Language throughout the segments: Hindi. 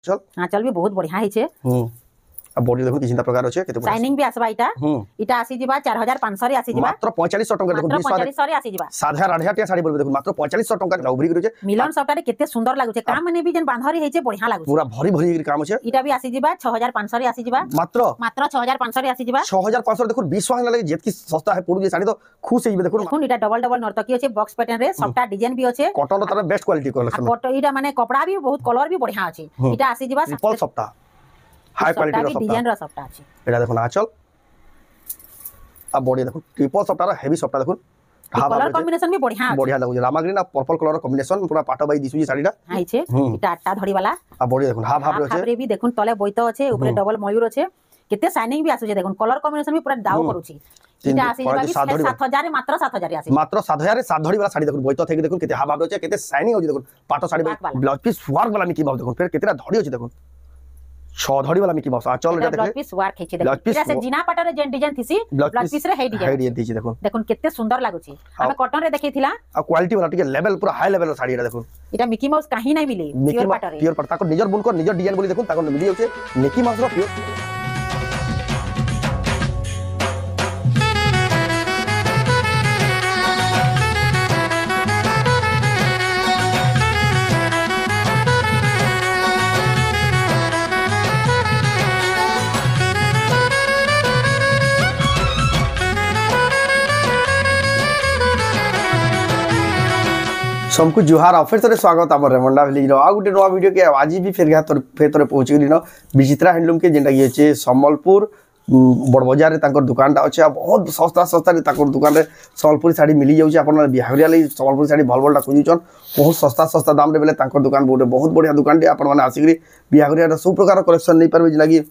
चल आंचल भी बहुत बढ़िया है छे अब बॉडी देखो किसिंता प्रकार अछि केते शाइनिंग भी आसबा इटा आसी जिबा 4500 रे आसी जिबा मात्र 4500 टका देखो 4500 रे आसी जिबा साधा राढिया साड़ी बोलबे देखो मात्र 4500 टका लाउबरी करे मिलन सबटारे केते सुंदर लागु छे काम माने भी जन बांधरी हे छे बढ़िया लागु पूरा भरी भरी काम अछि इटा भी आसी जिबा 6500 रे आसी जिबा मात्र 6500 रे आसी जिबा 6500 देखो विश्वास न लगे जेतकी सस्ता है पुरु जे साड़ी तो खुश हे देखो इटा डबल डबल नर्तकी अछि बॉक्स पैटर्न रे सबटा डिजाइन भी अछि कॉटन तार बेस्ट क्वालिटी कलेक्शन कॉटन इटा माने कपड़ा भी बहुत कलर भी बढ़िया अछि इटा आसी जिबा ट्रिपल सप्ताह हाई क्वालिटी रो डिजाइन रो सबटा अछि एटा देखो आंचल अब बॉडी देखो ट्रिपल सप्ताह हेवी सप्ताह देखो कलर कॉम्बिनेशन भी बढ़िया लागु रामा ग्रीन आ पर्पल कलर कॉम्बिनेशन पूरा पाटो बाई दिसु साड़ीटा हाई छे इटा आटा धड़ी वाला आ बॉडी देखो हाफ हाफ रे भी देखुन तले बोइतो अछि ऊपर डबल मयूर अछि केते शाइनिंग भी आसु छे देखुन कलर कॉम्बिनेशन भी पूरा दाव करूची इटा आसी जिबा 7000 मात्र 7000 आसी मात्र 7000 सात धड़ी वाला साड़ी देखो बोइतो थे देखो केते हाफ हाफ रे केते शाइनिंग होची देखो पाटो साड़ी ब्लाउज पीस वर्क वाला मिकी माउस देखो फिर केतेरा धड़ी होची देखो 6 धड़ी वाला मिकी माउस आंचल रे ब्लाउज पीस वर्क हेची देखो इटा से जिना पाटो रे जेन डिजाइन थिसी ब्लाउज पीस रे हे डिजाइन दिछि देखो देखुन केते सुंदर लागुची हमें कॉटन रे देखैथिला आ क्वालिटी वाला टिके लेवल पूरा हाई लेवल साड़ी देखो इटा मिकी माउस काहे नै मिले प्योर पाटो रे प्योर पाटो ताको निजर बुन को निजर डिजाइन बोली देखो ताको मिली होचे मिकी माउस रो प्योर सबको जुहार और फिर से स्वागत आम रेमंडा विलेज आ गोटे नुआ वीडियो के आज भी फिर तोरे पहुँच गली विचित्रा हैंडलूम के जेनटा ये सम्बलपुर बड़ बाजार रे दुकानटा अच्छे बहुत सस्ता सस्ता दुकान रे सम्बलपुरी साड़ी मिली जाऊँगी आप बिहारिया लगी सम्बलपुरी साड़ी भल भलटा खोजुन बहुत सस्ता सस्ता दाम रे बेले दुकान बहुत बढ़िया दुकान टे आपने आसिक बिहारिया सब प्रकार कलेक्शन नहीं पारे जिनकी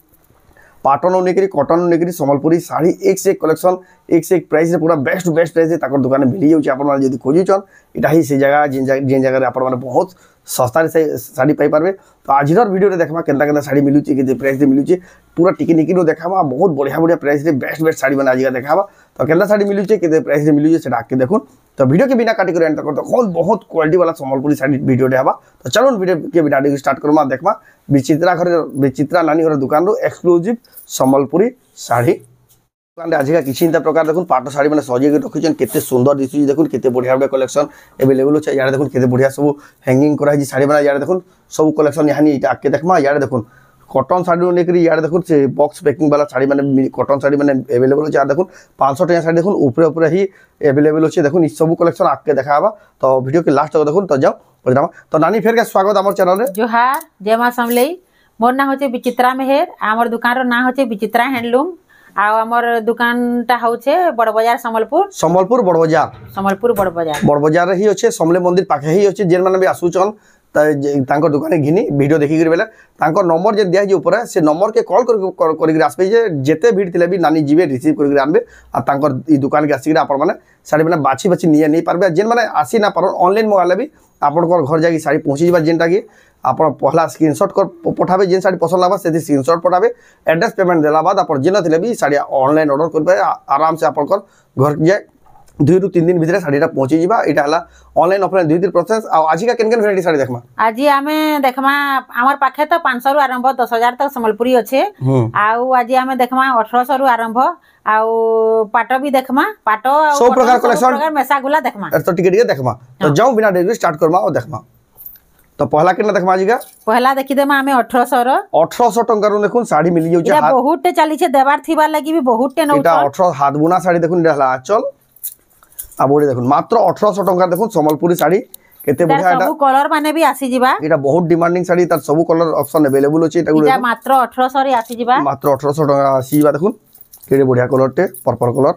पाटन नहीं कटन नहीं सम्बलपुरी साड़ी एक से एक कलेक्शन एक से एक प्राइस रे पूरा बेस्ट प्राइस रे दुकान मिली जाऊँगी आप खोजुन इटा ही से जगह जेन जगह आप बहुत सस्ता से साड़ी पाई पारे तो आज वीडियो रे देखा केनता साड़ी मिलूची के प्राइस रे मिलूची पूरा टिकी निकी देखा बहुत बढ़िया बढ़िया प्राइस रे बेस्ट साड़ी मैंने आज देखा तो केनता साड़ी मिलूची के प्राइस रे मिलूची से आके देखून तो वीडियो के बिना काटी कर एंड तक बहुत क्वालिटी वाला सम्बलपुरी साड़ी वीडियो रे हवा तो चलो वीडियो के बिना स्टार्ट करमा देखमा विचित्रा नानी घर दुकान रो एक्सक्लूसिव सम्बलपुरी साड़ी दुकान आज किसी प्रकार देखो पाट साड़ी मैंने सजे रखी केते सुंदर दिशुची देखो केते बढ़िया बढ़िया कलेक्शन एवेलेबल अच्छे यार देखो केते बढ़िया सब हैंगिंग कराई साड़ी बना यार देखो सब कलेक्शन यहाँ आके देखमा यार देखो कटन साड़ी लेकर यार देखो से बॉक्स पैकिंग वाला साड़ी मैंने कटन साड़ी मैंने एवेलेबल अच्छे देखो 500 टका साड़ी देखो ऊपर ऊपर ही एवेलेबल अच्छे देखो सब कलेक्शन आके देखा तो वीडियो के लास्ट तक देखो तो जाओ तो नानी फेर के स्वागत आम चैनल रे जोहार जय मां समलेई मोर ना होचे विचित्रा मेहर आमर दुकान रो ना होचे विचित्रा हैंडलूम आ हमर दुकानटा होचे बड़ बाजार सम्बलपुर बड़ बाजार ही अच्छे समले मंदिर पाखे ही अच्छे जेन माने भी आसुचन तांको दुकान घिनी वीडियो देखि बेले तांको नंबर जे दिया जे ऊपर से नंबर के कॉल कर आसबे जे जेते भीड़ थिले भी नानी जीवे रिसीव कर आनबे आ तांको ई दुकान के आसिक आपण माने साड़ी माने बाछी बाछी निये नहीं पारबे जेन माने आसी ना पारन ऑनलाइन मंगाले भी आपण घर जाके साड़ी पहुंची जबा जेनटा की आप पहला स्क्रीनशॉट कर पठाबे जेन साड़ी पसंद लगा से स्क्रीनशॉट पठाबे एड्रेस पेमेंट देला बाद आप जेन थिले भी साड़ी ऑनलाइन ऑर्डर करबे आराम से आपण घर जाए 2 ରୁ 3 दिन भितर साड़ीटा पहुंची जीवा इटा हला ऑनलाइन ऑफलाइन 2 दिन प्रोसेस आ आज का केन वैरायटी साड़ी देखमा आज हमें देखमा हमर पाखे तो 500 रु आरंभ 10000 तक सम्बलपुरी अच्छे आउ आज हमें देखमा 1800 रु आरंभ आउ पाटो भी देखमा पाटो सब प्रकार कलेक्शन मेसा गुला देखमा तो टिके देखमा तो जाऊ बिना देरी स्टार्ट करमा और देखमा तो पहला केना देखमा आज का पहला देखि देमा हमें 1800 टंका रो देखुन साड़ी मिली जाउ छै बहुत टे चली छै देबार थिबा लागि भी बहुत टे नौ एटा 18 हाथ बुना साड़ी देखुन हला चल आ बोडी देखुन मात्र 1800 टंका देखुन सम्बलपुरी साड़ी केते बढ़िया एटा सब कलर माने भी आसी जिबा एटा बहुत डिमांडिंग साड़ी तार सब कलर ऑप्शन अवेलेबल अछि एटा मात्र 1800 रे आसी जिबा मात्र 1800 टंका आसी जिबा देखुन केते बढ़िया कलर टे पर्पल कलर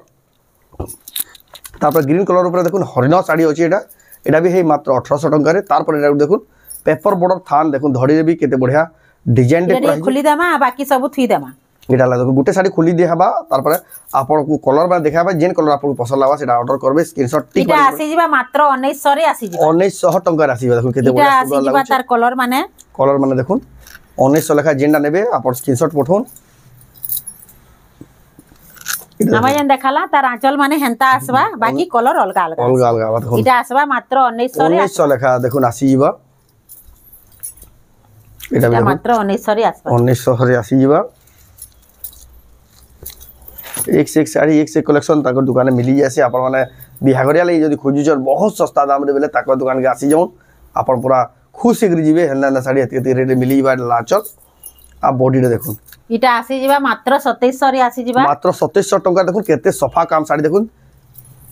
तापर ग्रीन कलर ऊपर देखुन हरिण साड़ी अछि एटा भी हे मात्र 1800 टंका रे तार पर एटा देखुन पेपर बॉर्डर थान देखुन धड़ी रे भी केते बढ़िया डिजाइन टे प्राइस खुली देमा बाकी सब थुई देमा एटा ला देखो गुटे साड़ी खुली दे हबा तार पर आपन को कलर बा देखाबा जेन कलर आपन पसंद लावा सेटा ऑर्डर करबे स्क्रीनशॉट टिक एटा आसी जिबा मात्र 1900 रे आसी जिबा 1900 टंका आसी देखो केते बढ़िया सुंदर लागो तार कलर माने देखुन 1900 लेखा जेनडा नेबे आपन स्क्रीनशॉट पठोन हमें जन देखाला तार आंचल माने हेंता आसबा बाकी कलर अलगा अलगा देखो एटा आसबा मात्र 1900 लेखा देखुन आसी जिबा एटा भी मात्र 1900 रे आसबा 1900 रे आसी जीवा एक से एक साड़ी एक से कलेक्शन ताकर दुकान मिली जासे आपण माने बिहागरिया ले जदी खोजुचन बहुत सस्ता दाम रे बेले ताकर दुकान के आसी जाउन आपण पूरा खुश होकर जीवे हेना साड़ी एते रेट मिली बा लाचल आ बॉडी रे देखुन इटा आसी जीवा मात्र 2700 रे आसी जीवा मात्र 2700 टका देखुन केते सफा काम साड़ी देखुन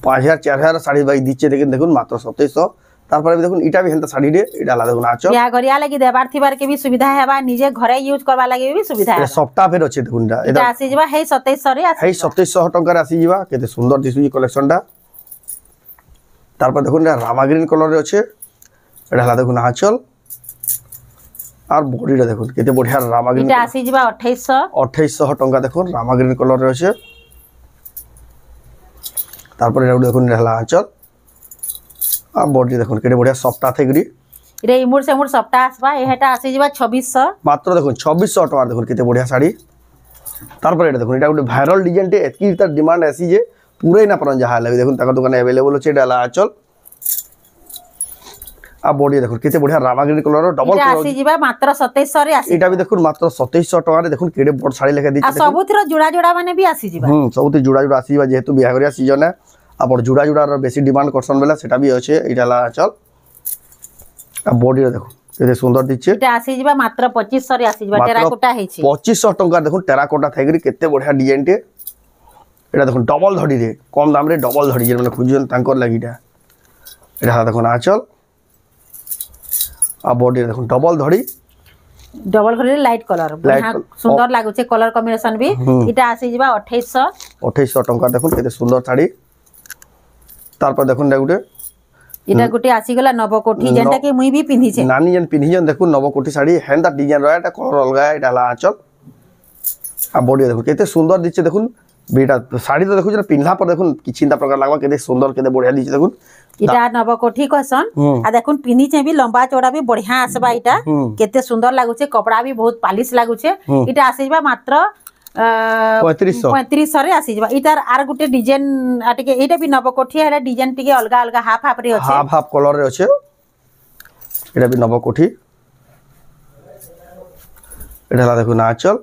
5000 4000 साड़ी बाई दिचे देखुन मात्र 2700 तारपर देखुन इटा भी हेंता साड़ी रे इटा ला देखुन आचल बिहागरिया लागि देबार थिबार के भी सुविधा हेबा निजे घरे यूज करबा लागि भी सुविधा है सप्ताह फेर अछि देखुन इटा आसी जीवा हे 2700 रे आसी हे 2700 टका रे आसी जीवा केते सुंदर दिसु कलेक्शन टा तारपर देखुन रामा ग्रीन कलर रे अछि एटा ला देखुन आचल और बॉडी रे देखुन केते बढ़िया रामा ग्रीन इटा आसी जीवा 2800 टका देखुन रामा ग्रीन कलर रे अछि तारपर एटा देखुन रहला आचल आ बॉडी देखुन केते बढ़िया सप्ताह थेगरी रे इमुर से मुर सप्ताह आसबा एटा आसी जीवा 2600 मात्र देखुन 2600 टका देखुन केते बढ़िया साड़ी तारपर एटा देखुन एटा गुटे वायरल डिजाइन टे एतकी तर डिमांड ऐसी जे पूरे ना परन जहा लगे देखुन ताका दुकान अवेलेबल छै डाला आचल आ बॉडी देखुन केते बढ़िया Rama green colour double colour आसी जीवा मात्र 2700 रे आसी एटा भी देखुन मात्र 2700 टका रे देखुन केडे बड़ साड़ी लेके दिछि आ सबुथरो जुड़ा जुड़ा माने भी आसी जीवा सबुथि जुड़ा जुड़ा आसी जीवा जेहेतु बिहागरिया सीजन है अब जुड़ा जुड़ा रो बेसी डिमांड करसन बेला सेटा भी अछि एटा ला चल आ बॉडी रे देखो केते सुंदर दिछि एटा आसी जीवा मात्र 2500 रे आसी जीवा टेराकोटा हेछि 2500 टका देखो टेराकोटा थाइगरी केते बढ़िया डिजाइन टे एटा देखो डबल धड़ी रे कम दाम रे डबल धड़ी जे माने खुजन तांकर लागिटा एटा देखो ना चल आ बॉडी रे देखो डबल धड़ी लाइट कलर बढ़िया सुंदर लागु छे कलर कॉम्बिनेशन भी एटा आसी जीवा 2800 टका देखो केते सुंदर साड़ी तारपर देखुन गुटे इटा गुटे आसी गला नवकोठी जेंटा के मुई भी पिन्ही छे नानी जन पिन्ही जन देखुन नवकोठी साड़ी हेंदा डिजाइन रहा एटा कलर अलगा एटा ला आचल आ बॉडी देखुन केते सुंदर दिछे देखुन बेटा साड़ी तो देखुन पिन्हला पर देखुन किछिंदा प्रकार लागबा केते सुंदर केते बढ़िया दिछे देखुन इटा नवकोठी कहसन आ देखुन पिन्ही छे भी लंबा चौड़ा भी बढ़िया आसबा इटा केते सुंदर लागु छे कपड़ा भी बहुत पालिश लागु छे इटा आसीबा मात्र 3500 रे आसी जबा इटार आर गुटे डिजाइन आटिके एटा भी नवकोठी हेला डिजाइन टिके अलगा अलगा हाफ हाफ रे अछि हाफ कलर रे अछि एटा भी नवकोठी एटा ला देखो नाचल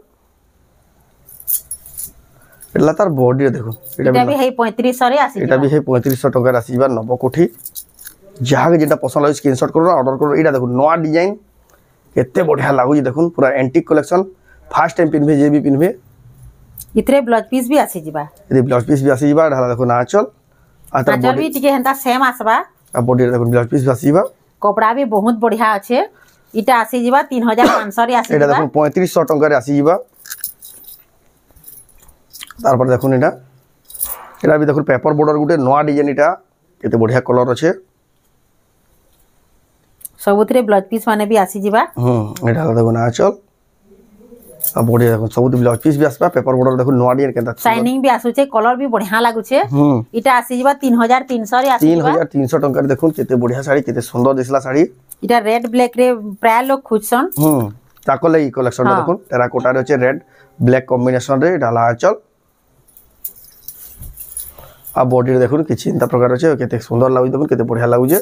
एला तार बॉडी रे देखो एटा भी हे 3500 रे आसी एटा भी हे 3500 टका रे आसी जबा नवकोठी जहां जेटा पसंद होय स्क्रीनशॉट करो ऑर्डर करो एटा देखो नवा डिजाइन केते बढ़िया लागु देखुन पूरा एंटीक कलेक्शन फर्स्ट टाइम पिनबे जे भी पिनबे इतरे ब्लाउज पीस भी आसी जिबा यदि ब्लाउज पीस भी आसी जिबा ढाला देखो नाचल आतर बॉडी टिके हेंता सेम आसबा आ बॉडी देखो ब्लाउज पीस भी आसी जिबा कपड़ा भी बहुत बढ़िया अछि इटा आसी जिबा 3500 रे आसी जिबा एटा देखो 3500 टका रे आसी जिबा तारपर देखो एटा भी देखो पेपर बॉर्डर गुटे नवा डिजाइन एटा केते बढ़िया कलर अछि सबुतरे ब्लाउज पीस माने भी आसी जिबा एटा देखो नाचल आ बॉडी देखो सब ब्लाउज पीस भी आसबा पेपर बॉर्डर देखो नवा डिजाइन केता शाइनिंग भी आसु छे कलर भी बढ़िया लागु छे इटा आसी जिबा 3300 रे आसी जिबा 3300 टका रे देखो केते बढ़िया साड़ी केते सुंदर दिसला साड़ी इटा रेड ब्लैक रे प्राय लोग खुजसन ताको लई कलेक्शन देखो टेराकोटा रे छे रेड ब्लैक कॉम्बिनेशन रे डाला आचल आ बॉडी रे देखो कि चिंता प्रकार छे केते सुंदर लागु देखो केते बढ़िया लागु छे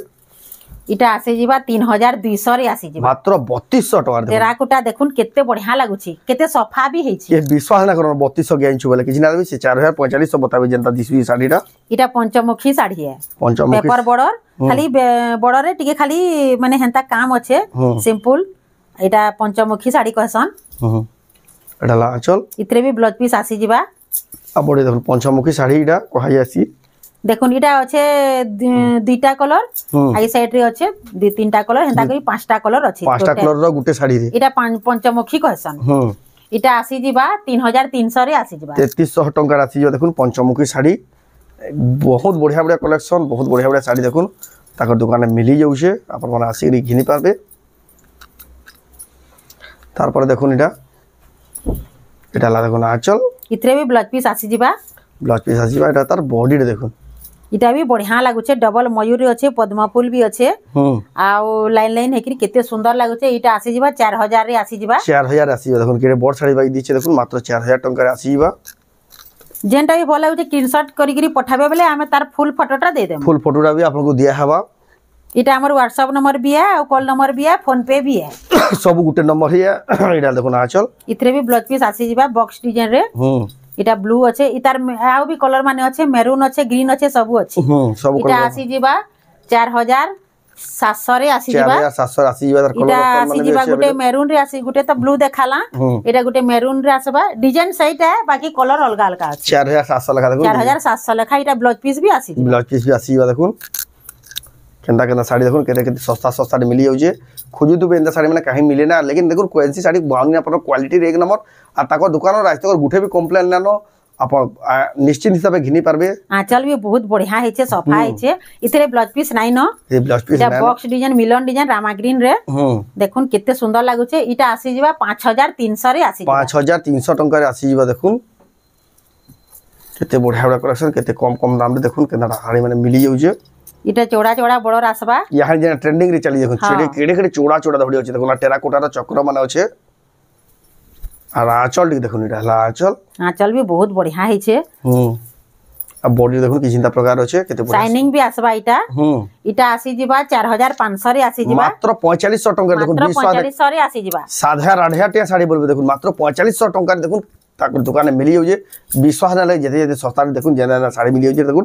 इटा आसी जिबा 3200 रे आसी जिबा मात्र 3200 टका रे टेराकोटा देखुन केते बढ़िया लागु छी केते सफा भी हेछि ये विश्वास ना करो 3200 गेन छु बोले कि ना भी 4500 बताबे जनता दिसु साड़ीटा इटा पंचमुखी साड़ी है पंचमुखी पेपर बॉर्डर खाली बॉर्डर रे टिके खाली माने हेंता काम अच्छे सिंपल इटा पंचमुखी साड़ी कहसन एटा ला चल इतरे भी ब्लाउज पीस आसी जिबा आ बडी देखो पंचमुखी साड़ी इटा कहै आसी देखुन इटा अच्छे दुईटा कलर आई साइड रे अच्छे दु तीनटा कलर हेंता करी पांचटा कलर अछि पांचटा कलर रो गुटे साड़ी रे इटा पंचमुखी कहसन इटा आसी जिबा 3300 रे आसी जिबा 3300 टका आसी जिबा देखुन पंचमुखी साड़ी बहुत बढ़िया बढ़िया कलेक्शन बहुत बढ़िया बढ़िया साड़ी देखुन ताकर दुकान में मिली जाउ छे आपन माने आसी रि घिनी पारबे तार पर देखुन इटा ला देखुन आचल इतरे भी ब्लाउज पीस आसी जिबा ब्लाउज पीस आसी जिबा इटा तार बॉडी रे देखुन इटा भी बढ़िया लागु छे डबल मयूरी अच्छे पद्म फूल भी अच्छे आ लाइन लाइन हेकरी केते सुंदर लागु छे इटा आसी जिबा 4000 रे आसी जिबा 4000 आसी जिबा देखुन केरे बड़ साड़ी बाई दिछे देखुन मात्र 4000 टका रे आसी जिबा जेनटा भी भल लागु छे स्क्रीनशॉट करी करी पठाबे बेले हमें तार फुल फोटोटा दे देम फुल फोटोटा भी आपन को दिया हवा इटा हमर व्हाट्सएप नंबर भी है और कॉल नंबर भी है फोन पे भी है सब गुटे नंबर ही है इडा देखो आंचल इतरे भी ब्लाउज पीस आसी जिबा बॉक्स डिजाइन रे इटा ब्लू अच्छे इतार आउ भी कलर माने अच्छे मेरून अच्छे ग्रीन अच्छे सब अच्छे सब इटा आसी जिबा 4700 रे आसी जिबा 4700 आसी जिबा कलर इटा आसी जिबा गुटे मेरून रे आसी गुटे तो ब्लू देखाला इटा गुटे मेरून रे आसबा डिजाइन सहित है बाकी कलर अलग अलग আছে 4700 लखा देखो 4700 लखा इटा ब्लाउज पीस भी आसी ब्लाउज पीस भी आसी जिबा देखो केंदा केंदा साड़ी देखो केते केते सस्ता सस्ता मिली जाउजे खोजु तो बेंदा साड़ी माने काहे मिले ना लेकिन देखो क्वालिटी साड़ी बाउनी पर क्वालिटी एक नंबर आ ताको दुकान रास्ते को गुठे भी कंप्लेन नानो अपन निश्चित हिसाब से घिनी पारबे आंचल भी बहुत बढ़िया हेचे सफा हेचे इतरे ब्लाउज पीस नाइ न ए ब्लाउज पीस इटा बॉक्स डिजाइन मिलन डिजाइन रामा ग्रीन रे देखुन केते सुंदर लागु छे इटा आसी जिबा 5300 रे आसी 5300 टंका रे आसी जिबा देखुन केते बढ़िया बड़ा कलेक्शन केते कम कम दाम रे देखुन केना साड़ी माने मिली जाउजे इटा चौड़ा चौड़ा बड़ रासबा यहाँ जे ट्रेंडिंग रे चली देखो केड़े केड़े केड़े चौड़ा चौड़ा धड़ी अछि देखो ना टेराकोटा रो चक्र माने अछि आ आंचल देखो इटा हला आंचल भी बहुत बढ़िया हेछे अब बॉडी देखो कि चिंता प्रकार अछि केते बढ़िया शाइनिंग भी आसबा इटा इटा आसी जिबा 4500 रे आसी जिबा मात्र 4500 टंका देखो 4500 रे आसी जिबा साधा राढ़िया टे साड़ी बोलबे देखो मात्र 4500 टंका देखो ताकर दुकान में मिली जाउजे विश्वास ना लगे जते जते सस्ता रे देखो जेना साड़ी मिली जाउजे देखो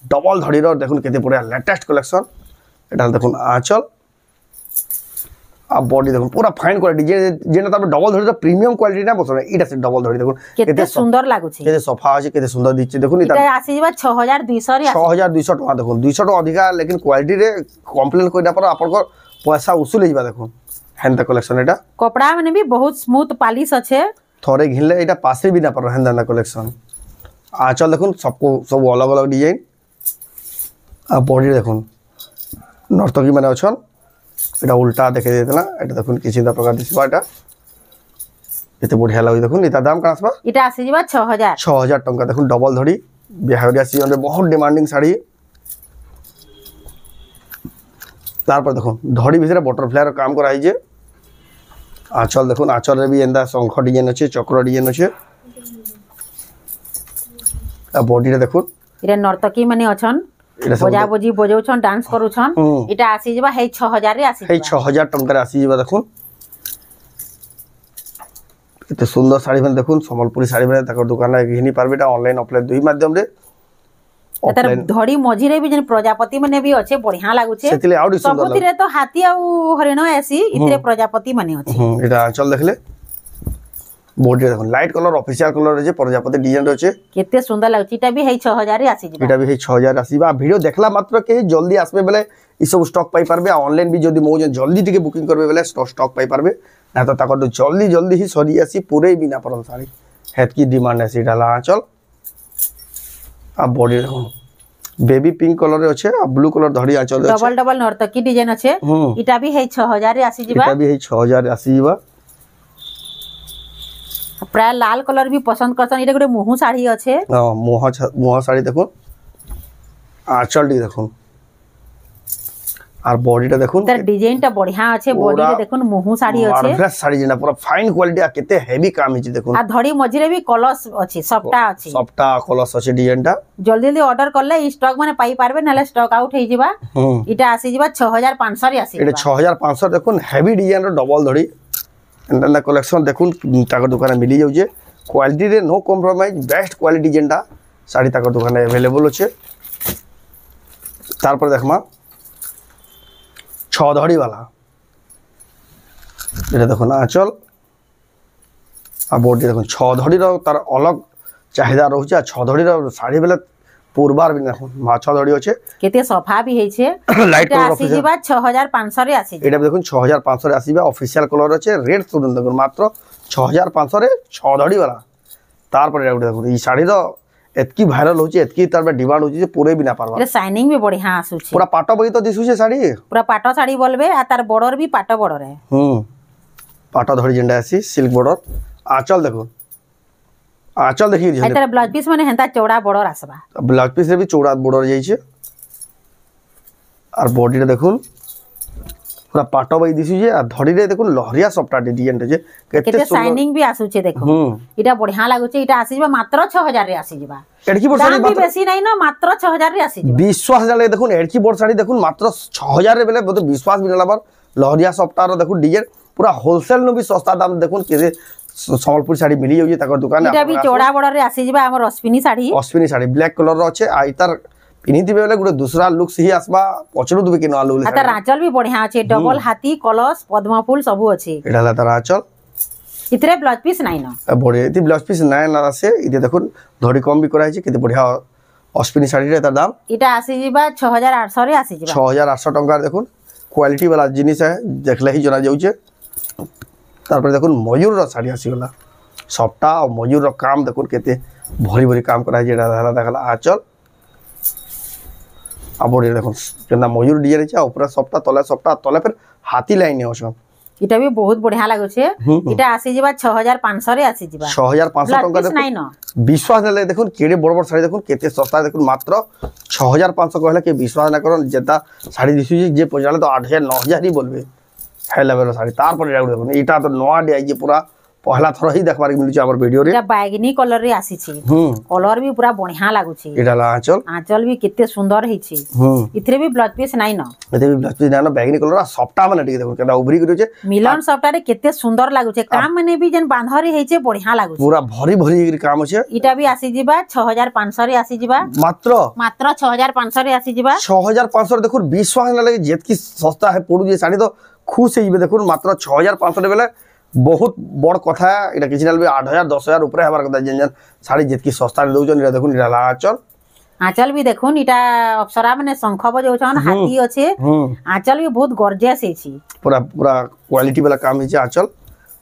डबल धड़ी रो देखो केते बढ़िया लेटेस्ट कलेक्शन एटा देखो आंचल आ बॉडी देखो पूरा फाइन क्वालिटी जेना तब डबल धड़ी तो प्रीमियम क्वालिटी ना बसरे इटा से डबल धड़ी देखो केते सुंदर लागु छै केते सफा अछि केते सुंदर दिछि देखो इटा आसी जिबा 6200 रे 6200 टका देखो 200 टका अधिका लेकिन क्वालिटी रे कंप्लेन कोइना पर आपन को पैसा वसूल हिबा देखो हेंदा कलेक्शन एटा कपड़ा माने भी बहुत स्मूथ पॉलिश अछि थोड़े घिनले एटा पासे भी ना पर हेंदा कलेक्शन आंचल देखो सबको सब अलग अलग डिजाइन आ बॉडी देखो नर्तकी माने अछन एटा उल्टा देखे देतला एटा देखो किछि दा प्रकार दिसबा एटा एते बढ़िया लागै देखो एटा दाम का आसबा एटा आसी जिबा 6000 टंका देखो डबल धड़ी बिहारिया सीजन रे बहुत डिमांडिंग साड़ी तार पर देखो धड़ी भितरे बटरफ्लाई रो काम कराई जे आंचल देखो आंचल रे भी एंदा शंख डिजाइन अछि चक्र डिजाइन अछि आ बॉडी रे देखो इरे नर्तकी माने अछन बजा बजी बजौछन डांस करूछन इटा आसी जिबा हे 6000 रे आसी हे 6000 टंका रे आसी जिबा देखो केते सुंदर साड़ी में देखो संबलपुरी साड़ी में ताकर दुकान रे घिनी पारबेटा ऑनलाइन ऑफलाइन दुई माध्यम रे एतर धड़ी मझी रे भी जन प्रजापति माने भी अच्छे बढ़िया लागु छे सेतिले आउडी सुंदर सबुति रे तो हाथी आ हरिण ऐसी इतरे प्रजापति माने अच्छे एटा चल देखले बॉडी देखो लाइट कलर ऑफिशियल कलर जे प्रजापति डिजाइन रे केते सुंदर लागु इटा भी हे 6000 रे आसी जिबा इटा भी हे 6000 आसीबा वीडियो देखला मात्र के जल्दी आसबे बेले ई सब स्टॉक पाई पारबे ऑनलाइन भी जदी मो जल्दी टिके बुकिंग करबे बेले स्टॉक पाई पारबे ना तो ताकर जल्दी जल्दी ही सरी आसी पूरे भी ना परन साड़ी हेत की डिमांड है सीडाला चल आ बॉडी देखो बेबी पिंक कलर रे अच्छे आ ब्लू कलर धड़ी आंचल अच्छे डबल डबल नर्तकी डिजाइन अच्छे इटा भी है 6000 रे आसी जिबा इटा भी है 6000 रे आसी जिबा प्राय लाल कलर भी पसंद करसन इटा गुटे मोहू साड़ी अच्छे हां मोह साड़ी देखो आंचल डी देखो और बॉडीटा देखुन तर डिजाइनटा बढ़िया अच्छे बॉडी रे देखुन मोहू साड़ी अच्छे मार्वेलस साड़ी जेना पूरा फाइन क्वालिटी आ केते हेवी काम हिची देखुन आ धड़ी मझिरे भी कलस अच्छे सबटा कलस अच्छे डिजाइनटा जल्दी जल्दी ऑर्डर करले ई स्टॉक माने पाई पारबे नाले स्टॉक आउट हे जिबा इटा आसी जिबा 6500 रे आसी इटा 6500 देखुन हेवी डिजाइन रो डबल धड़ी एंडा कलेक्शन देखुन ताकर दुकान मिली जाउ जे क्वालिटी रे नो कॉम्प्रोमाइज बेस्ट क्वालिटी जेंडा साड़ी ताकर दुकान अवेलेबल अछि तार पर देखमा 6 धड़ी वाला ये देखो ना आंचल आ बॉडी देखो 6 धड़ी रो तार अलग चाहिदा रहउ छै 6 धड़ी रो साड़ी बेले पूर्वार भी देखो 6 धड़ी अछि केते सफा भी हे छै लाइट कलर आसी जिबा 6500 रे आसी एटा देखो 6500 रे आसीबा ऑफिशियल कलर अछि रेड सुन देखो मात्र 6500 रे 6 धड़ी वाला तार पर देखो ई साड़ी रो एतकी वायरल होची एतकी तार में डिमांड होची जे पूरे भी ना पारबा रे शाइनिंग भी बढ़िया आसु छी पूरा पाटो बई तो दिसु छे साड़ी पूरा पाटो साड़ी बोलबे आ तार बॉर्डर भी पाटो बॉर्डर है पाटो धड़ी जेंडा आसी सिल्क बॉर्डर आंचल देखो आंचल देखि जे एतर ब्लाउज पीस माने हेंता चौड़ा बॉर्डर आसबा ब्लाउज पीस रे भी चौड़ा बॉर्डर जाई छे और बॉडी रे देखुन पूरा पाटो बाई दिसु जे आ धड़ी रे देखो लहरिया सफ्टा डिजाइन रे जे केते शाइनिंग भी आसु छे देखो इटा बढ़िया लागु छे इटा आसी जबा मात्र 6000 रे आसी जबा एडकी बोर्ड साड़ी दाम भी बेसी नहीं ना मात्र 6000 रे आसी जबा विश्वास जाले देखो एडकी बोर्ड साड़ी देखो मात्र 6000 रे बेले बहुत विश्वास भी नला बार लहरिया सफ्टा रो देखो डिजाइन पूरा होलसेल नो भी सस्ता दाम देखो के संबलपुर साड़ी मिली जाउजे ताकर दुकान इटा भी चौड़ा बड़ रे आसी जबा हमर अश्विनी साड़ी ब्लैक कलर रो छे आ इतार पिनिति बेले गुटे दूसरा लुक से ही आसबा पछरु दुबे के न आलू आ तार आंचल भी बढ़िया अछि डबल हाथी कलश पद्म फूल सब अछि एटा ला तार आंचल इतरे ब्लाउज पीस नाही न बढ़िया इति ब्लाउज पीस नाही ना से इते देखो धड़ी कम भी कराई छे केते बढ़िया अश्विनी साड़ी रे तार दाम इटा आसी जिबा 6800 रे आसी जिबा 6800 टंका देखो क्वालिटी वाला जिनिस है देखले ही जना जाउचे तार पर देखो मयूर रो साड़ी आसी गला सफ्टा और मयूर रो काम देखो केते भरी भरी काम कराई जेडा देखला आंचल आबोडी देखो केना मयूर डिजाइन छै ऊपर सफ्टा तले फिर हाथी लाइन है ओछन इटा भी बहुत बढ़िया लागो छे इटा आसी जिबा 6500 रे आसी जिबा 6500 टंका देखो विश्वास ले देखो केडे बड़ बड़ साड़ी देखो केते सस्ता देखो मात्र 6500 कहले के विश्वास ना करन जेता साड़ी दिसु जे पजाले तो 8000 9000 ही बोलबे हाई लेवल साड़ी तार पर देखो इटा तो नवा डे आई पूरा पहला थर ही देखबार के मिलुचे हमर वीडियो रे इटा बैगनी कलर रे आसी छी कलर भी पूरा बढ़िया लागु छी इटा ला आंचल भी केते सुंदर ही छी इथरे भी ब्लाउज पीस नाही न एते भी ब्लाउज पीस ना बैगनी कलर सफ्टा माने ठीक देखो केना उभरी करू छे मिलन सफ्टा रे केते सुंदर लागु छे काम माने भी जन बांधरी हे छे बढ़िया लागु छे पूरा भरी भरी काम छे इटा भी आसी जिबा 6500 रे आसी जिबा मात्र 6500 रे आसी जिबा 6500 देखो विश्वास ना लगे जेतकी सस्ता है पडु जे साड़ी तो खुश हेइबे देखो मात्र 6500 बेले बहुत बड़ कथा एटा किछि नाल 8000 10000 ऊपर हमार कथा जन साड़ी जेतकी सस्ता दउचन एटा देखो निराला आंचल भी देखो इटा अप्सरा माने शंख बजौछन हाथी अछि आंचल भी बहुत गॉर्जियस है छी पूरा क्वालिटी वाला काम है आंचल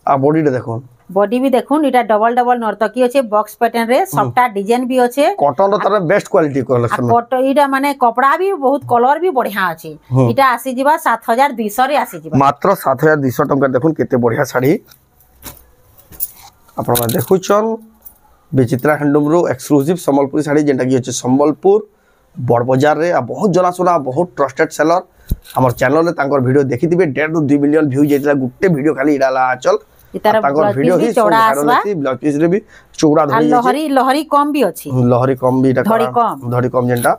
आ बॉडी देखो बॉडी भी देखो इटा डबल नर्तकी अछि बॉक्स पैटर्न रे सबटा डिजाइन भी अछि कॉटन रो तार बेस्ट क्वालिटी कलेक्शन कॉटन इटा माने कपड़ा भी बहुत कलर भी बढ़िया अछि इटा आसी जिबा 7200 रे आसी जिबा मात्र 7200 टंका देखो केते बढ़िया साड़ी आपण देखुछन विचित्रा हैंडलूम रो एक्सक्लूसिव संबलपुरी साड़ी जेंटा की अछि संबलपुर बड़ बाजार रे आ बहुत जना सुना बहुत ट्रस्टेड सेलर हमर चैनल रे तांकर वीडियो देखिथिबे 1.5 to 2 मिलियन व्यू जेतला गुट्टे वीडियो खाली इडाला आंचल इतार वीडियो ही चौड़ा आसबा ब्लाउज पीस रे भी चौड़ा धरी लहरी कम भी अछि लहरी कम भी इटा धड़ी कम जेंटा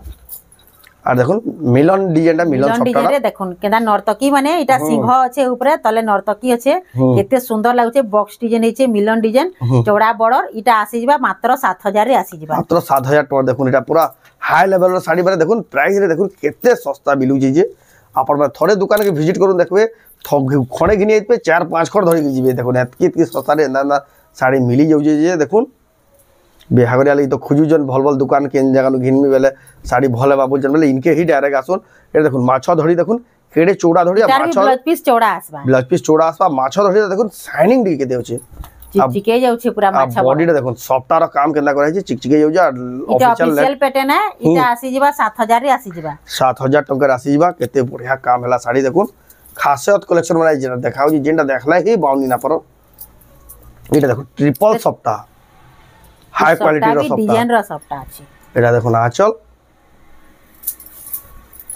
आ देखो मिलन डिजाइनटा मिलन सफ्टा रे देखो केदा नर्तकी माने इटा सिंह अछि ऊपर तले नर्तकी अछि केते सुंदर लागुचे बॉक्स डिजाइन हिचे मिलन डिजाइन चौड़ा बॉर्डर इटा आसी जिबा मात्र 7000 रे आसी जिबा मात्र 7000 टका देखो इटा पूरा हाई लेवल रो साड़ी बारे देखो प्राइस रे देखो केते सस्ता मिलुची जे आपण थोड़े दुकान के विजिट करू देखबे खणे घिनी पे 4-5 खड़ धरि जिबे देखो एतकी सस्ता रे ना साड़ी मिली जाउजे जे देखो बेहागरिया लई तो खुजु जन भल दुकान के जगह नु घिनमी बेले साड़ी भले बाबू जन बेले इनके ही डायरेक्ट आसोन ए देखो माछा धड़ी देखो केडे चौड़ा धड़ी माछा ब्लाउज पीस चौड़ा आसबा माछा धड़ी देखो शाइनिंग दी के देउचे चिकचिके जाउछे पूरा माछा बॉडी रे देखो सफ्टा रो काम केना कराई छे चिकचिके जाउ जा ऑफिशियल पैटर्न है इटा आसी जिबा 7000 रे आसी जिबा 7000 टका आसी जिबा केते बढ़िया काम हला साड़ी देखो खासियत कलेक्शन बनाई जेना देखाउ जी जेंटा देखला ही बाउनी ना पर एटा देखो ट्रिपल सफ्टा हाई क्वालिटी रो डिजाइन रो सफ्टा अछि एटा देखो ना आंचल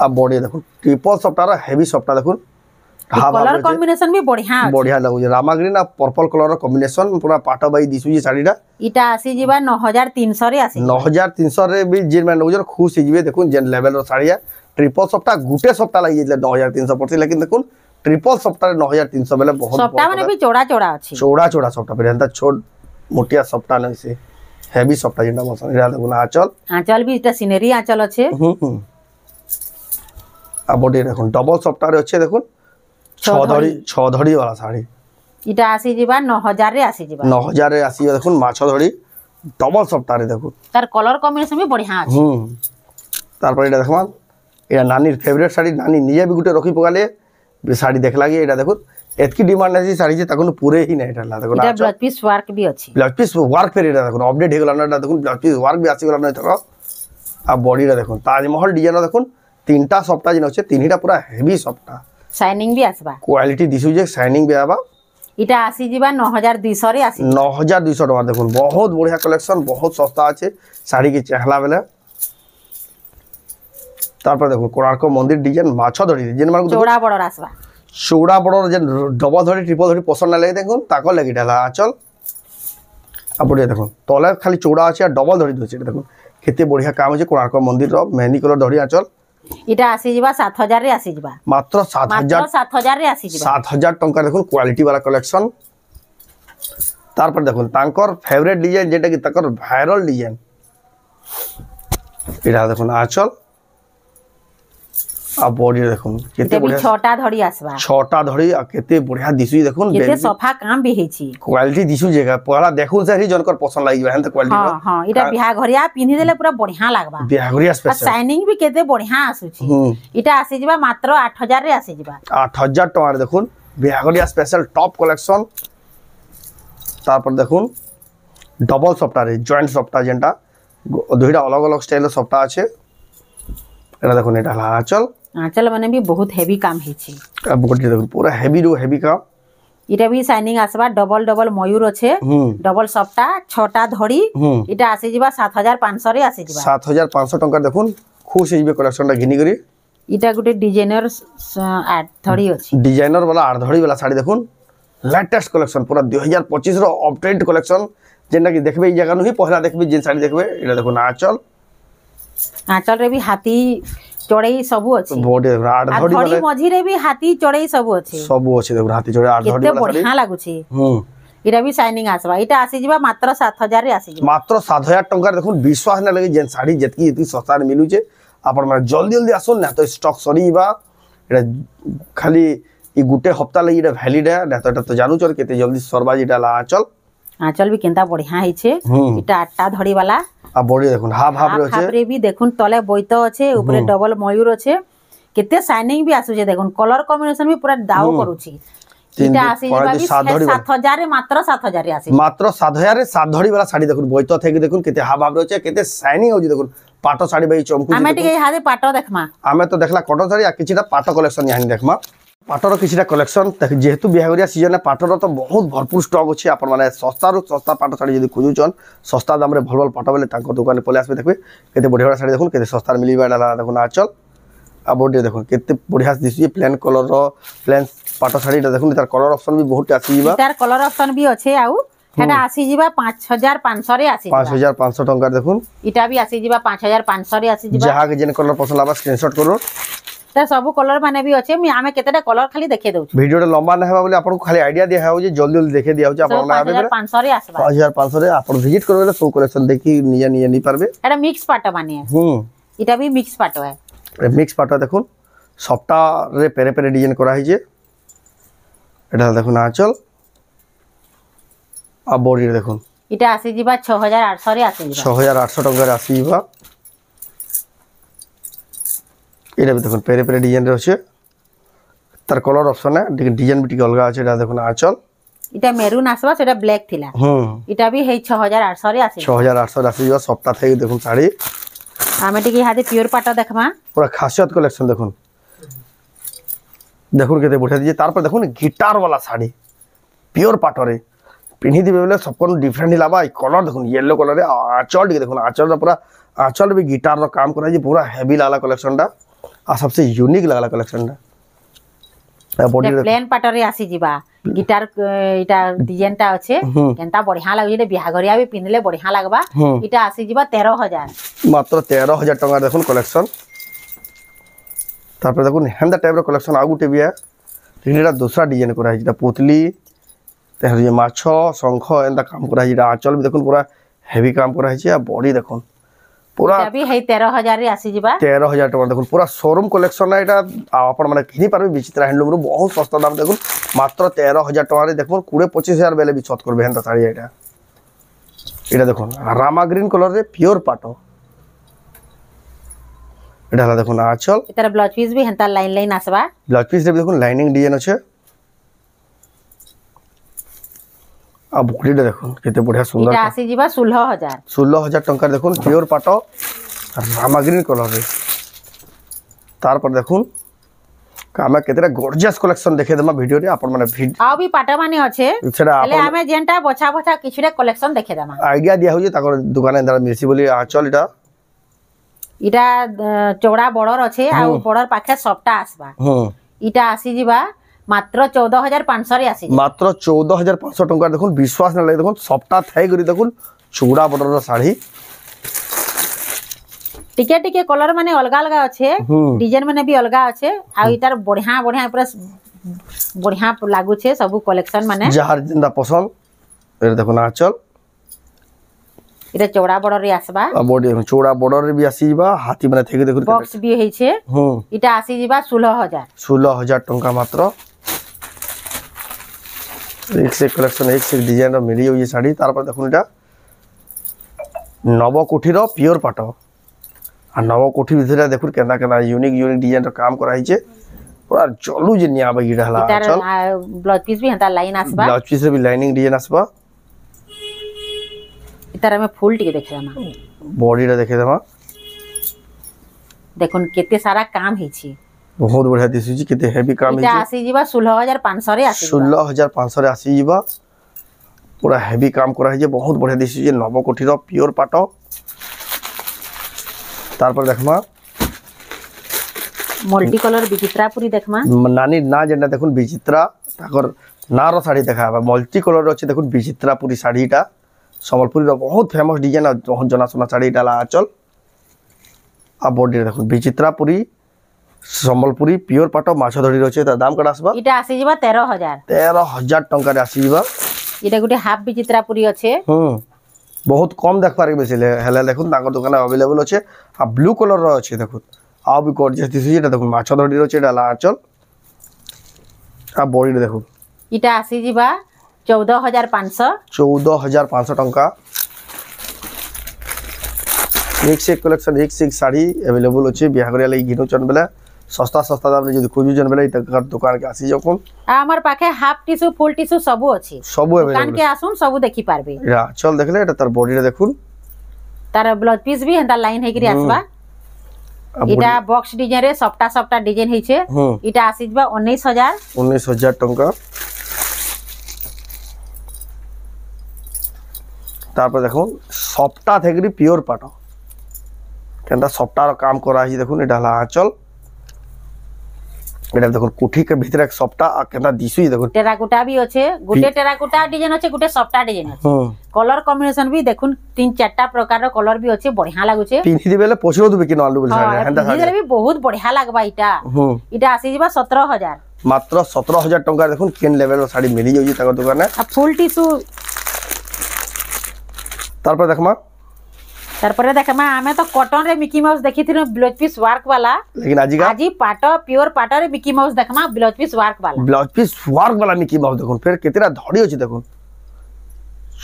आ बॉडी देखो ट्रिपल सफ्टा रो हेवी सफ्टा देखो कलर कॉम्बिनेशन भी बढ़िया लागु जे रामा ग्रीन आ पर्पल कलर रो कॉम्बिनेशन पूरा पाटा बाई दिसु जी साड़ीटा इटा आसी जिबा 9300 रे आसी 9300 रे भी जेन मैन उजर खुश हिजबे देखो जेन लेवल रो साड़ी है ट्रिपल सफ्टा गुटे सफ्टा लागि जेले 9300 पड़ती लेकिन देखो ट्रिपल सफ्टा रे 9300 बेले बहुत सफ्टा माने भी चौड़ा अछि चौड़ा सफ्टा पे एंता छोट मोटिया सफ्टा नै से हेवी सफ्टा जेंटा मसन इरा देखो ना आंचल भी इटा सीनरी आंचल अछि आ बॉडी देखो डबल सफ्टा रे अछि देखो 6 धड़ी वाला साड़ी इटा आसी जिबा 9000 रे आसी जिबा 9000 रे आसी देखो माछ धड़ी डबल सफ्टा रे देखो तार कलर कॉम्बिनेशन भी बढ़िया अछि तार पर इटा देखमा एटा नानी फेवरेट साड़ी नानी निजे भी गुटे रखी पगाले साड़ी देखला गे एटा देखो एतकी डिमांड है साड़ी जे ताको पूरे ही नै एटा ला देखो एटा ब्लाउज पीस वर्क भी अछि ब्लाउज पीस वर्क फेर एटा देखो अपडेट हे गेला ना एटा देखो ब्लाउज पीस वर्क भी आसी गेला ना एटा आ बॉडी रे देखो ताजमहल डिजाइन देखो तीनटा सफ्टा जिन अछि तीनटा पूरा हेवी सफ्टा शाइनिंग भी आसबा क्वालिटी दिसु जे शाइनिंग भी आबा इटा आसी जिबा 9200 रे आसी 9200 टका देखो बहुत बढ़िया कलेक्शन बहुत सस्ता अछि साड़ी के चहला बेले तार पर देखो कोणार्क मंदिर डिजाइन माछा धड़ी जेन मार चौड़ा बड़ आसबा चौड़ा बड़ जे डबल धड़ी ट्रिपल धड़ी पसंद ना लगे देखो ताको लगी डाला आंचल आ बढ़िया देखो तले खाली चौड़ा अछि आ डबल धड़ी दोछि देखो केते बढ़िया काम अछि कोणार्क मंदिर रो मेहंदी कलर धड़ी आंचल इटा आसी जिबा 7000 रे आसी जिबा मात्र 7000 रे आसी जिबा 7000 टंका देखो क्वालिटी वाला कलेक्शन तार पर देखो तांकर फेवरेट डिजाइन जेटा कि ताकर वायरल डिजाइन इटा देखो आंचल आ बॉडी देखो केते बढ़िया छटा धड़ी आसबा छटा धड़ी आ केते बढ़िया दिसु देखो केते सफा काम भी हेछि क्वालिटी दिसु जेगा पहला देखु से ही जनकर पसंद लागि बहन त क्वालिटी हां हां इटा बिहा घरिया पिनि देले पूरा बढ़िया लागबा बिहा घरिया स्पेशल शाइनिंग भी केते बढ़िया आसुछि इटा आसी जिबा मात्र 8000 रे आसी जिबा 8000 टका रे देखुन बिहा घरिया स्पेशल टॉप कलेक्शन तार पर देखुन डबल सप्ताह रे जॉइंट सप्ताह जेंटा दुईटा अलग अलग स्टाइल सप्ताह আছে एटा देखुन एटा आंचल आंचल माने भी बहुत हेवी काम हेछि अब गोटे देखुन पूरा हेवी रो हेवी काम इटा भी शाइनिंग आसबा डबल डबल मयूर अच्छे डबल सप्ता छटा धड़ी इटा आसी जिबा 7500 रे आसी जिबा 7500 टंका देखुन खुश हेबे कलेक्शन टा घिनी करी इटा गुटे डिजाइनर आठ धड़ी अछि डिजाइनर वाला आठ धड़ी वाला साड़ी देखुन लेटेस्ट कलेक्शन पूरा 2025 रो अपडेट कलेक्शन जेना कि देखबे ई जगह नु ही पहला देखबे जिन साड़ी देखबे एटा देखुन आंचल रे भी हाथी चढ़ई सब अछि बॉडी आठ धड़ी वाला मझी रे भी हाथी चढ़ई सब अछि देखो हाथी चढ़ई आठ धड़ी वाला बढ़िया लागु छी इटा भी शाइनिंग आसबा इटा आसी जिबा मात्र 7000 रे आसी जिबा मात्र 7000 टंका देखुन विश्वास ना लगे जेन साड़ी जतकी इतनी सस्ता रे मिलु छे आपण माने जल्दी जल्दी आसो ना तो स्टॉक सरीबा एटा खाली ई गुटे हफ्ता लगी एटा वैलिड है ना तो एटा तो जानू चल केते जल्दी सरबा इटा ला आंचल भी केनता बढ़िया है छे इटा आठटा धड़ी वाला आ बॉडी देखुन हाफ हाफ रे हाफ रे भी देखुन तले बोइत अछि ऊपर डबल मयूर अछि केते शाइनिंग भी आसु छे देखुन कलर कॉम्बिनेशन भी पूरा दाव करूची इटा आसी जिबा भी 7000 रे मात्र 7000 रे आसी मात्र 7000 रे सात धड़ी वाला साड़ी देखुन बोइत थे कि देखुन केते हाफ हाफ रे अछि केते शाइनिंग होजी देखुन पाटो साड़ी बाई चमकु हमें टिके हादे पाटो देखमा हमें तो देखला कॉटन साड़ी आ किछिटा पाटो कलेक्शन यानी देखमा पाटर किछिटा कलेक्शन जेहेतु बिहागरिया सीजन पाटर तो बहुत भरपूर स्टॉक अच्छे आपण माने सस्ता रु सस्ता पाट साड़ी जदी खोजुचन सस्ता दाम रे भल भल पाट बेले तांको दुकान पले आसबे देखबे केते बढ़िया साड़ी देखुन केते सस्ता रे मिलिबा डाला देखुन आंचल आ बॉडी देखुन केते बढ़िया दिसि प्लेन कलर रो प्लेन पाट साड़ी देखुन तार कलर ऑप्शन भी बहुत आसी जिबा तार कलर ऑप्शन भी अच्छे आउ हेटा आसी जिबा 5500 रे आसी 5500 टंका देखुन इटा भी आसी जिबा 5500 रे आसी जिबा जहा के जेन कलर पसंद आबा स्क्रीनशॉट करो सब कलर माने भी अच्छे आमे केतेटा कलर खाली देखे दउ वीडियो लंबा ना हेबा बोले आपन को खाली आईडिया दिया हो जे जल्दी जल्दी देखे दिया हो जे आपन ना आबे 5500 रे आसबा 5500 रे आपन विजिट करबे सो कलेक्शन देखि निया निया नहीं पारबे एटा मिक्स पाटो माने इटा भी मिक्स पाटो है मिक्स पाटो देखुन सप्ता रे पेरे पेरे डिजाइन करा है जे एटा देखुन आंचल आ बॉडी देखुन इटा आसी जिबा 6800 रे आसी जिबा 6800 टका रे आसी जिबा एटा भी देखुन पेरे पेरे डिजाइन रे अछि तार कलर ऑप्शन है डिजाइन भी टिके अलगा अछि एटा देखुन आंचल इटा मेरून आसबा सेटा ब्लैक थिला इटा भी हे 6800 रे आसी 6800 रे आसी सप्ताह थे देखुन साड़ी आमे टिके हादे प्योर पाटा देखमा पूरा खासियत कलेक्शन देखुन देखुन केते बढ़िया दिए तार पर देखुन गिटार वाला साड़ी प्योर पाटो रे पिन्ही दिबे बेले सबकोन डिफरेंट हिलाबा कलर देखुन येलो कलर रे आंचल टिके देखुन आंचल रे पूरा आंचल भी गिटार रो काम करा जे पूरा हेवी लाला कलेक्शन दा आ सबसे यूनिक लागला कलेक्शन दा बॉडी प्लेन पाटो रे आसी जिबा गिटार इटा डिजाइन ता अच्छे केनता बढ़िया लागि जे बिहागरिया भी पिनले बढ़िया लागबा इटा आसी जिबा 13000 मात्र 13000 टका देखुन कलेक्शन तापर देखुन हेंदा टाइप रो कलेक्शन आ गुटे बिया तिनीटा दूसरा डिजाइन करा है जेटा पुतली तेहर जे माछो शंख एंदा काम करा है जेटा आंचल भी देखुन पूरा हेवी काम करा है आ बॉडी देखुन पूरा भी है 13000 रे आसी जिबा 13000 टका देखुन पूरा शोरूम कलेक्शन है एटा आपण माने किनी पारबे विचित्रा हैंडलूम रो बहुत सस्ता दाम देखुन मात्र 13000 टका रे देखुन 20-25000 बेले भी छत करबे हेंता साड़ी एटा देखुन रामा ग्रीन कलर रे प्योर पाटो एटा देखुन आंचल एतर ब्लाउज पीस भी हेंता लाइन लाइन आसबा ब्लाउज पीस रे देखुन लाइनिंग डिजाइन अछि आ बॉडी देखुन केते बढ़िया सुंदर इटा आसी जिबा 16000 टंका देखुन प्योर पाटो रामा ग्रीन कलर रे तार पर देखुन कामे केतेरा गॉर्जियस कलेक्शन देखे देमा वीडियो रे आपण माने आ भी पाटा माने अच्छे ले हमें जेंटा बछा बछा किछुरे कलेक्शन देखे देमा आईडिया दिया हो जे ताकर दुकान अंदर मिसी बोली आंचल इटा चौड़ा बॉर्डर अच्छे आ बॉर्डर पाखे सप्ता आसबा इटा आसी जिबा मात्र 14500 रे आसी मात्र 14500 टंका देखुन विश्वास न लगे देखुन सप्ताह थाई करी देखुन चूड़ा बॉर्डर साड़ी टिके टिके कलर माने अलगा अलगा अच्छे डिजाइन माने भी अलगा अच्छे आ इतार बढ़िया बढ़िया पूरा बढ़िया लागू छे सब कलेक्शन माने जहार जिंदा पसंद ए देखुन आंचल इरे चौड़ा बॉर्डर रे आसबा बॉडी चौड़ा बॉर्डर रे भी आसी जीवा हाथी माने थेके देखुन बॉक्स भी हेइ छे इटा आसी जीवा 16000 टंका मात्र एक से कलेक्शन एक से डिजाइन रो मिली ये साड़ी तार पर देखुन इटा नवकोठी रो प्योर पाट आ नवकोठी भितर देखुन केना केना यूनिक यूनिक डिजाइन रो काम करा हिचे पूरा चलू जे निया बगी रहला चल ब्लाउज पीस भी हता लाइन आसबा ब्लाउज पीस रे भी लाइनिंग डिजाइन आसबा इतार में फुल टिके देखे दमा बॉडी रे देखे दमा देखुन केते सारा काम हिची बहुत बढ़िया दिसु जी केते हेवी काम इटा आसी जीवा 16500 रे आसी 16500 रे आसी जीवा पूरा हेवी काम करा हिचे बहुत बढ़िया दिसु जी नवकोठी रो प्योर पाट तार पर देखमा मल्टी कलर विचित्रापुरी देखमा नानी ना जेना देखुन विचित्रा ताकर नारो साड़ी देखाबा मल्टी कलर अछि देखुन विचित्रापुरी साड़ीटा संबलपुरी रो बहुत फेमस डिजाइन बहुत जनासुना साड़ीटा ला आंचल आ बॉडी देखुन विचित्रापुरी संबलपुरी प्योर पाट माछ धड़ी रछे त दाम कटा आसबा इटा आसी जीवा 13000 टंका रे आसी जीवा इटा गुटे हाफ विचित्रापुरी अच्छे बहुत कम देख पारे बेसी हेले देखुन ताकर दुकान अवेलेबल अच्छे आ ब्लू कलर रो अच्छे देखुन आ भी गॉर्जियस दिसु एटा देखुन माछ धड़ी रछे एटा ला आंचल आ बॉडी देखुन इटा आसी जीवा 14500 टंका एक से कलेक्शन एक से साड़ी अवेलेबल अच्छे बिहा करिया लागि घिनो चन बेला सस्ता सस्ता दाम रे जदी खोजु जन बेला इतकर दुकान के आसी जकोन हमर पाखे हाफ टिश्यू फुल टिश्यू सब अछि सब दुकान के आसुन सब देखि पारबे या चल देखले एटा तार बॉडी रे देखुन तार ब्लाउज पीस भी हंता लाइन हे करी आसबा इटा बॉक्स डिजाइन रे सफ्टा सफ्टा डिजाइन हे छे इटा आसी जबा 19000 टंका तार पर देखो सफ्टा थेकरी प्योर पाट केनता सफ्टा रो काम करा hi देखुन एटा ला आंचल एटा देखुन कोठी के भीतर एक सफ्टा आ केनता दिसु देखुन टेराकोटा भी अच्छे गुटे टेराकोटा डिजाइन अच्छे गुटे सफ्टा डिजाइन अच्छे कलर कॉम्बिनेशन भी देखुन तीन चारटा प्रकार रो कलर भी अच्छे बढ़िया लागुचे पिन्ही दिबेले पोछरो दुबे किनो आलू बोल साड़ी हेंदा साड़ी भी बहुत बढ़िया लागबा इटा इटा आसी जीवा 17000 मात्र 17000 टंका देखुन केन लेवल रो साड़ी मिली जाउजी ताकर दुकान में आ फुल टिश्यू तार पर देखमा तारपरे देखमा हमें तो कॉटन रे मिकी माउस देखिथिनो ब्लाउज पीस वर्क वाला लेकिन आजी पाट प्योर पाट रे मिकी माउस देखमा ब्लाउज पीस वर्क वाला मिकी माउस देखुन फिर केतेरा धड़ी अछि देखुन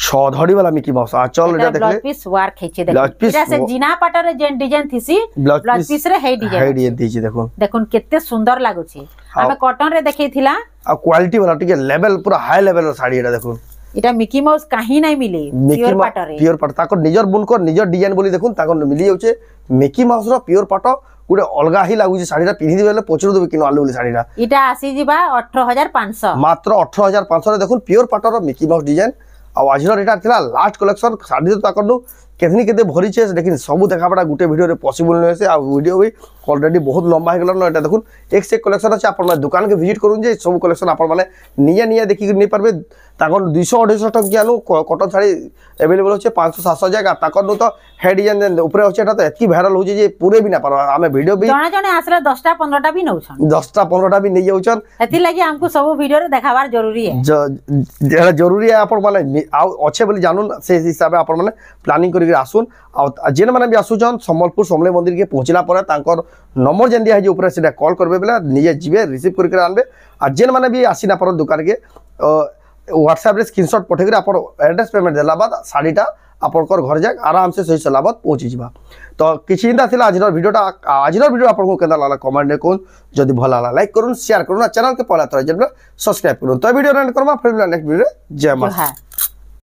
6 धड़ी वाला मिकी माउस आ चल एटा देखले ब्लाउज पीस वर्क हेचे देखुन एटा से जीना पाट रे जेन डिजाइन थिसी ब्लाउज पीस रे हे डिजाइन दिछि देखुन देखुन केते सुंदर लागुछि हमें कॉटन रे देखैथिला आ क्वालिटी वाला टिके लेवल पूरा हाई लेवल रो साड़ी एटा देखुन इटा मिकी माउस कहीं नहीं मिले प्योर पाट रे प्योर पाट ताको निजर बुन को निजर डिजाइन बोली देखुन ताको मिली जाउचे मिकी माउस रो प्योर पाट गुडे अलगा ही लागुचे साड़ीटा पिन्हि दिबेले पोचरो देबे किनो आलू बोली साड़ीटा इटा आसी जीवा 18500 मात्र 18500 रे देखुन प्योर पाट रो मिकी माउस डिजाइन आ आजर एटा थिला लास्ट कलेक्शन साड़ी तो ताकनु केतनी केते भरी छे लेकिन सब देखाबडा गुटे वीडियो रे पॉसिबल नै से आ वीडियो भी ऑलरेडी बहुत लंबा हे गलन एटा देखुन एक से कलेक्शन আছে आपन दुकान के विजिट करूं जे सब कलेक्शन आपन माने निया निया देखि नै परबे ताकन 200 250 टका नु कॉटन साड़ी अवेलेबल होचे 500 700 जगह ताकन नु तो हेड डिजाइन ऊपर होचे एटा तो एतकी वायरल होचे जे पूरे भी ना पर हमें वीडियो भी जणा जणे आसले 10टा 15टा भी नउछन 10टा 15टा भी नै जाउछन एति लागि हमको सब वीडियो रे देखाबार जरूरी है जरूरी है आपन माने आ अच्छे बोली जानून से हिसाब आपन माने प्लानिंग करि आसुन आ जेन माने भी आसुछन संबलपुर समले मंदिर के पहुंचला पर तांकर नंबर जेन दिया है जे ऊपर से कॉल करबे बेला निजे जिबे रिसीव करके आनबे आ जेन माने भी आसीना पर दुकान के व्हाट्सएप रे स्क्रीनशॉट पठे कर आपन एड्रेस पेमेंट देला बाद साड़ीटा आपनकर घर जाक आराम से सही सलामत पहुंची जिबा तो किछि इंदा थिला आजर वीडियो आपन को केना लागला कमेंट ने कोन जदी भला लागला लाइक करूँ शेयर करूँ चैनल के पहला तरह जब सब्सक्राइब करूँ तो वीडियो रन करबा फिर नेक्स्ट वीडियो जय मां।